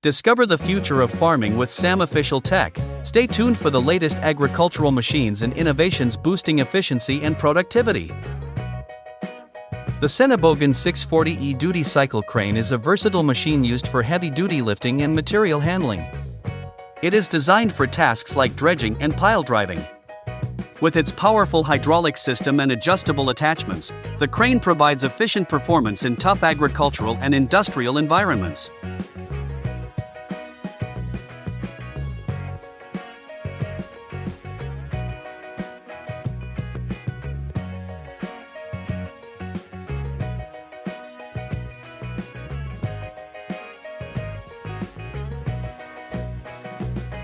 Discover the future of farming with SAM Official Tech. Stay tuned for the latest agricultural machines and innovations boosting efficiency and productivity. The Senebogen 640E duty cycle crane is a versatile machine used for heavy-duty lifting and material handling. It is designed for tasks like dredging and pile driving. With its powerful hydraulic system and adjustable attachments, the crane provides efficient performance in tough agricultural and industrial environments.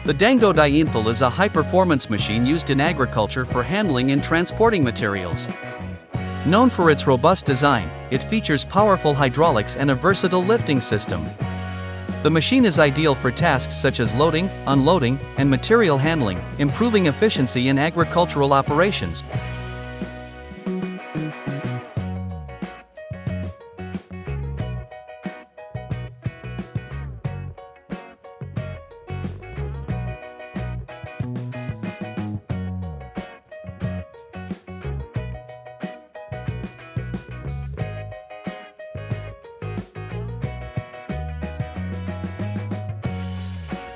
The Dango Diinfel is a high-performance machine used in agriculture for handling and transporting materials. Known for its robust design, it features powerful hydraulics and a versatile lifting system. The machine is ideal for tasks such as loading, unloading, and material handling, improving efficiency in agricultural operations.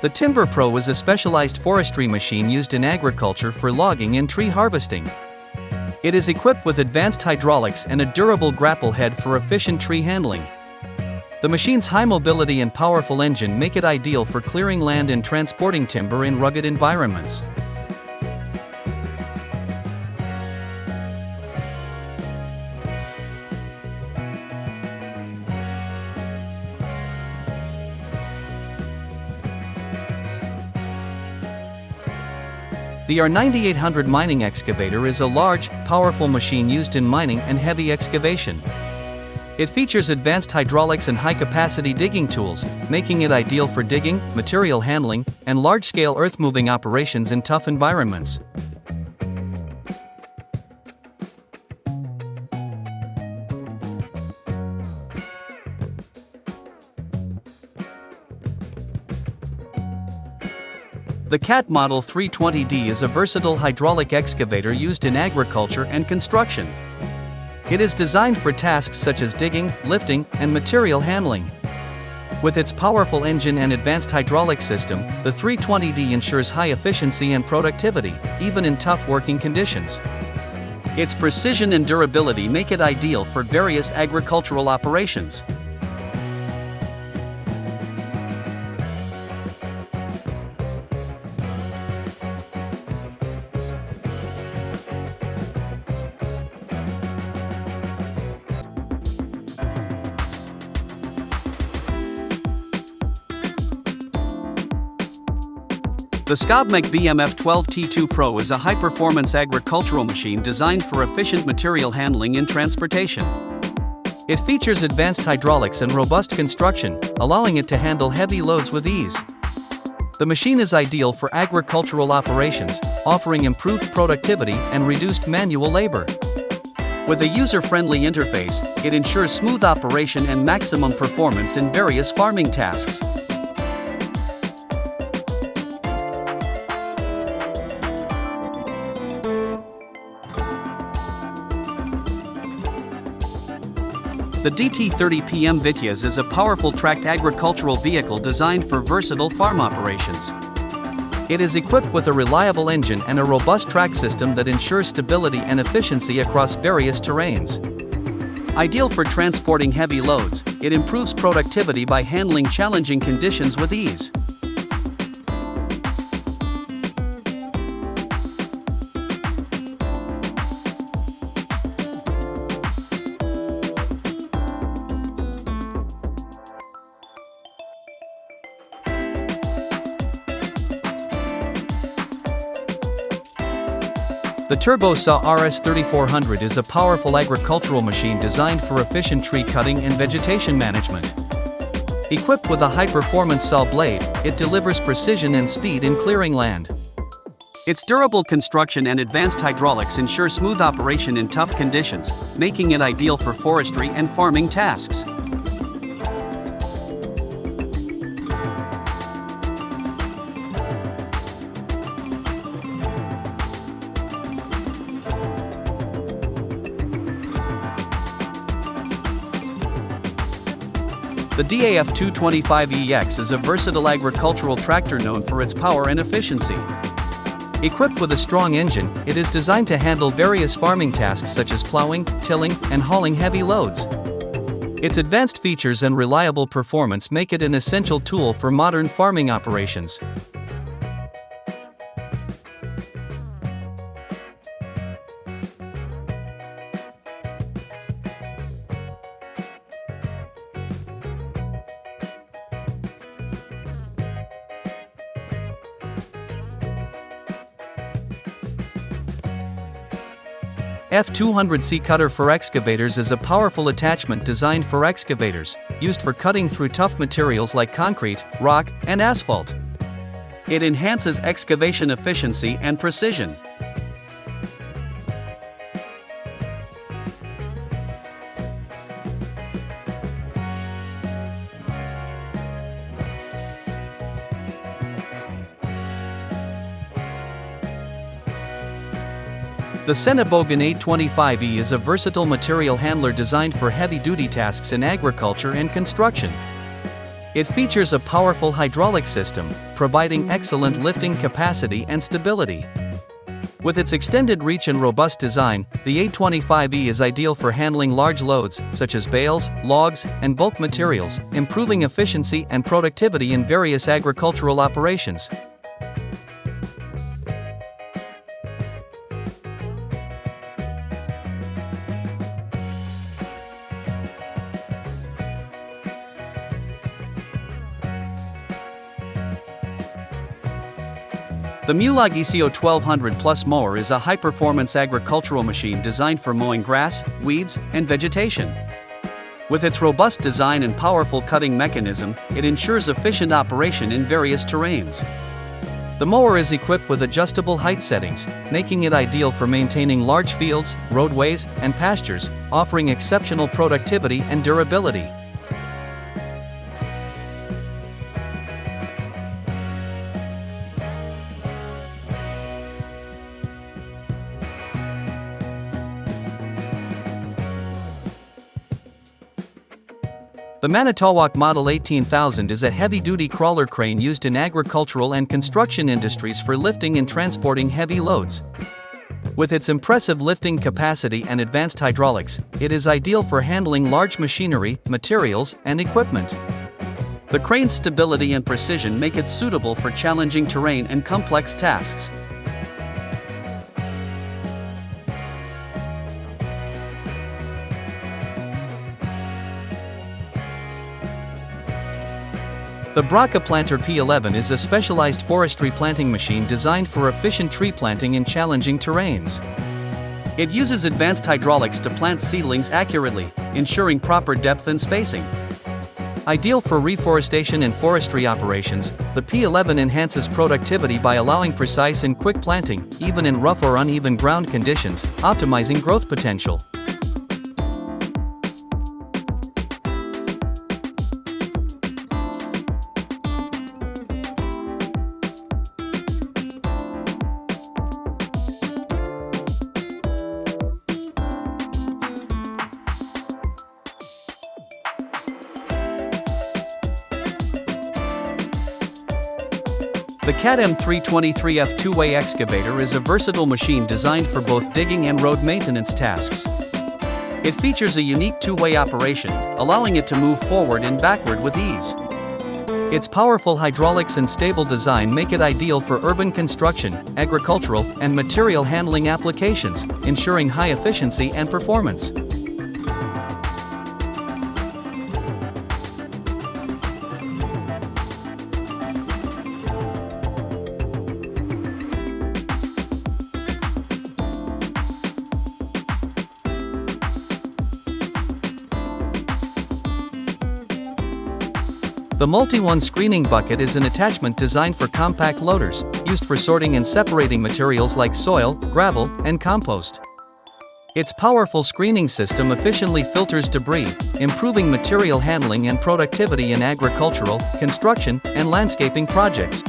The Timber Pro is a specialized forestry machine used in agriculture for logging and tree harvesting. It is equipped with advanced hydraulics and a durable grapple head for efficient tree handling. The machine's high mobility and powerful engine make it ideal for clearing land and transporting timber in rugged environments. The R9800 mining excavator is a large, powerful machine used in mining and heavy excavation. It features advanced hydraulics and high-capacity digging tools, making it ideal for digging, material handling, and large-scale earth-moving operations in tough environments. The CAT Model 320D is a versatile hydraulic excavator used in agriculture and construction. It is designed for tasks such as digging, lifting, and material handling. With its powerful engine and advanced hydraulic system, the 320D ensures high efficiency and productivity, even in tough working conditions. Its precision and durability make it ideal for various agricultural operations. The Skobmek BMF12T2 Pro is a high-performance agricultural machine designed for efficient material handling and transportation. It features advanced hydraulics and robust construction, allowing it to handle heavy loads with ease. The machine is ideal for agricultural operations, offering improved productivity and reduced manual labor. With a user-friendly interface, it ensures smooth operation and maximum performance in various farming tasks. The DT30PM Vityaz is a powerful tracked agricultural vehicle designed for versatile farm operations. It is equipped with a reliable engine and a robust track system that ensures stability and efficiency across various terrains. Ideal for transporting heavy loads, it improves productivity by handling challenging conditions with ease. The TurboSaw RS3400 is a powerful agricultural machine designed for efficient tree cutting and vegetation management. Equipped with a high-performance saw blade, it delivers precision and speed in clearing land. Its durable construction and advanced hydraulics ensure smooth operation in tough conditions, making it ideal for forestry and farming tasks. The DAF 225EX is a versatile agricultural tractor known for its power and efficiency. Equipped with a strong engine, it is designed to handle various farming tasks such as plowing, tilling, and hauling heavy loads. Its advanced features and reliable performance make it an essential tool for modern farming operations. F200C Cutter for Excavators is a powerful attachment designed for excavators, used for cutting through tough materials like concrete, rock, and asphalt. It enhances excavation efficiency and precision. The Senebogen 825E is a versatile material handler designed for heavy-duty tasks in agriculture and construction. It features a powerful hydraulic system, providing excellent lifting capacity and stability. With its extended reach and robust design, the 825E is ideal for handling large loads, such as bales, logs, and bulk materials, improving efficiency and productivity in various agricultural operations. The Mulag ECO 1200 Plus mower is a high-performance agricultural machine designed for mowing grass, weeds, and vegetation. With its robust design and powerful cutting mechanism, it ensures efficient operation in various terrains. The mower is equipped with adjustable height settings, making it ideal for maintaining large fields, roadways, and pastures, offering exceptional productivity and durability. The Manitowoc Model 18000 is a heavy-duty crawler crane used in agricultural and construction industries for lifting and transporting heavy loads. With its impressive lifting capacity and advanced hydraulics, it is ideal for handling large machinery, materials, and equipment. The crane's stability and precision make it suitable for challenging terrain and complex tasks. The Braca Planter P11 is a specialized forestry planting machine designed for efficient tree planting in challenging terrains. It uses advanced hydraulics to plant seedlings accurately, ensuring proper depth and spacing. Ideal for reforestation and forestry operations, the P11 enhances productivity by allowing precise and quick planting, even in rough or uneven ground conditions, optimizing growth potential. The Cat M323F two-way excavator is a versatile machine designed for both digging and road maintenance tasks. It features a unique two-way operation, allowing it to move forward and backward with ease. Its powerful hydraulics and stable design make it ideal for urban construction, agricultural, and material handling applications, ensuring high efficiency and performance. The Multi-One screening bucket is an attachment designed for compact loaders, used for sorting and separating materials like soil, gravel, and compost. Its powerful screening system efficiently filters debris, improving material handling and productivity in agricultural, construction, and landscaping projects.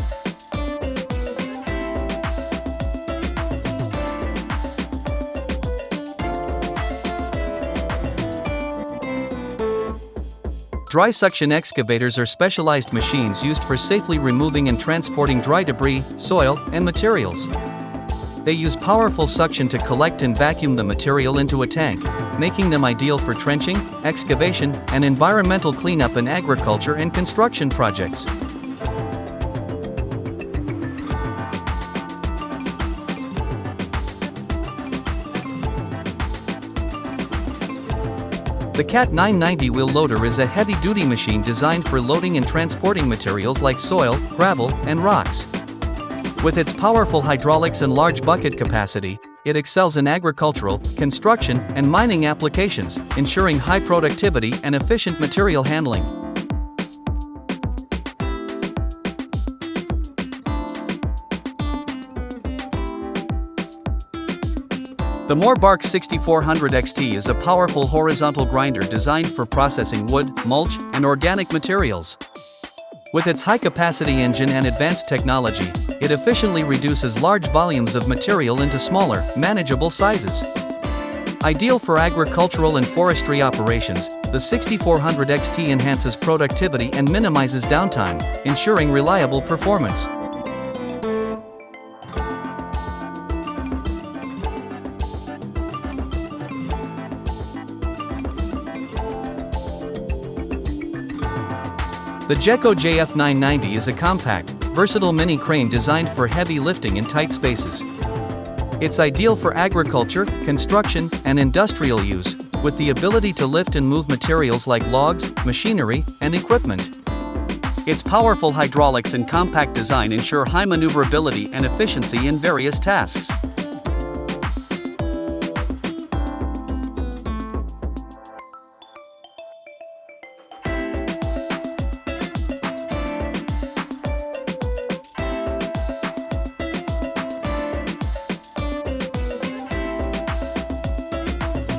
Dry suction excavators are specialized machines used for safely removing and transporting dry debris, soil, and materials. They use powerful suction to collect and vacuum the material into a tank, making them ideal for trenching, excavation, and environmental cleanup in agriculture and construction projects. The CAT 990 wheel loader is a heavy-duty machine designed for loading and transporting materials like soil, gravel, and rocks. With its powerful hydraulics and large bucket capacity, it excels in agricultural, construction, and mining applications, ensuring high productivity and efficient material handling. The Moorbark 6400 XT is a powerful horizontal grinder designed for processing wood, mulch, and organic materials. With its high-capacity engine and advanced technology, it efficiently reduces large volumes of material into smaller, manageable sizes. Ideal for agricultural and forestry operations, the 6400 XT enhances productivity and minimizes downtime, ensuring reliable performance. The Gecko JF990 is a compact, versatile mini crane designed for heavy lifting in tight spaces. It's ideal for agriculture, construction, and industrial use, with the ability to lift and move materials like logs, machinery, and equipment. Its powerful hydraulics and compact design ensure high maneuverability and efficiency in various tasks.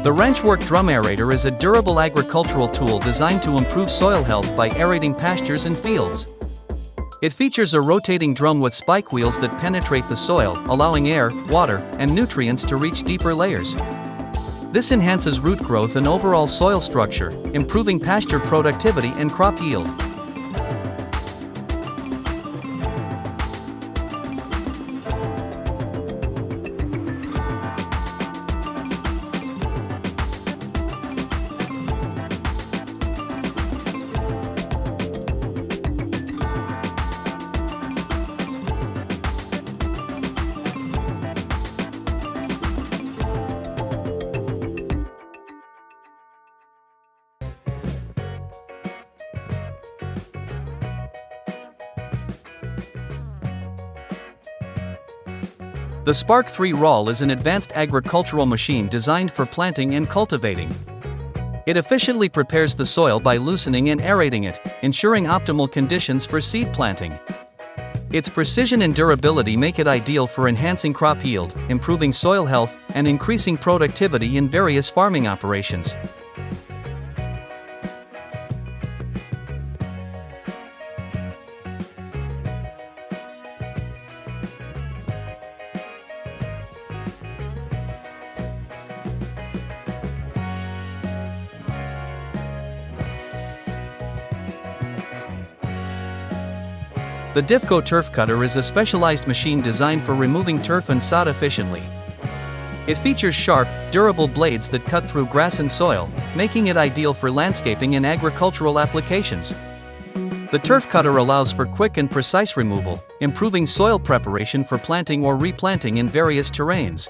The Wrenchwork Drum Aerator is a durable agricultural tool designed to improve soil health by aerating pastures and fields. It features a rotating drum with spike wheels that penetrate the soil, allowing air, water, and nutrients to reach deeper layers. This enhances root growth and overall soil structure, improving pasture productivity and crop yield. The Spark 3 Roll is an advanced agricultural machine designed for planting and cultivating. It efficiently prepares the soil by loosening and aerating it, ensuring optimal conditions for seed planting. Its precision and durability make it ideal for enhancing crop yield, improving soil health, and increasing productivity in various farming operations. The Diffco Turf Cutter is a specialized machine designed for removing turf and sod efficiently. It features sharp, durable blades that cut through grass and soil, making it ideal for landscaping and agricultural applications. The turf cutter allows for quick and precise removal, improving soil preparation for planting or replanting in various terrains.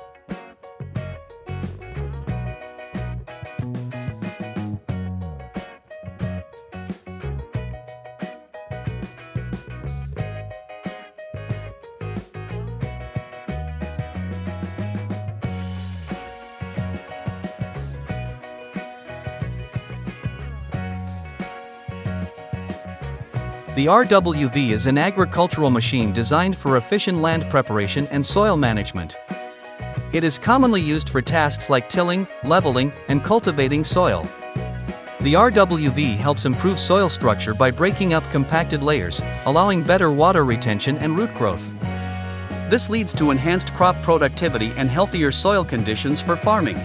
The RWV is an agricultural machine designed for efficient land preparation and soil management. It is commonly used for tasks like tilling, leveling, and cultivating soil. The RWV helps improve soil structure by breaking up compacted layers, allowing better water retention and root growth. This leads to enhanced crop productivity and healthier soil conditions for farming.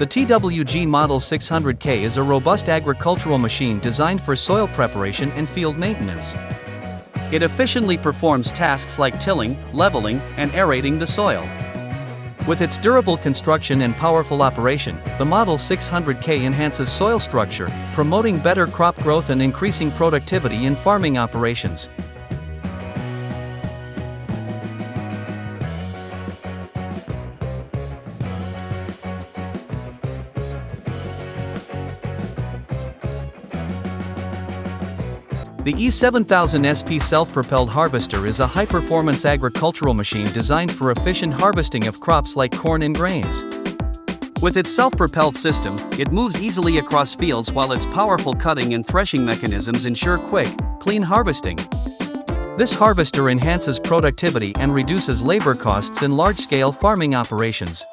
The TWG Model 600K is a robust agricultural machine designed for soil preparation and field maintenance. It efficiently performs tasks like tilling, leveling, and aerating the soil. With its durable construction and powerful operation, the Model 600K enhances soil structure, promoting better crop growth and increasing productivity in farming operations. The E7000 SP self-propelled harvester is a high-performance agricultural machine designed for efficient harvesting of crops like corn and grains. With its self-propelled system, it moves easily across fields while its powerful cutting and threshing mechanisms ensure quick, clean harvesting. This harvester enhances productivity and reduces labor costs in large-scale farming operations.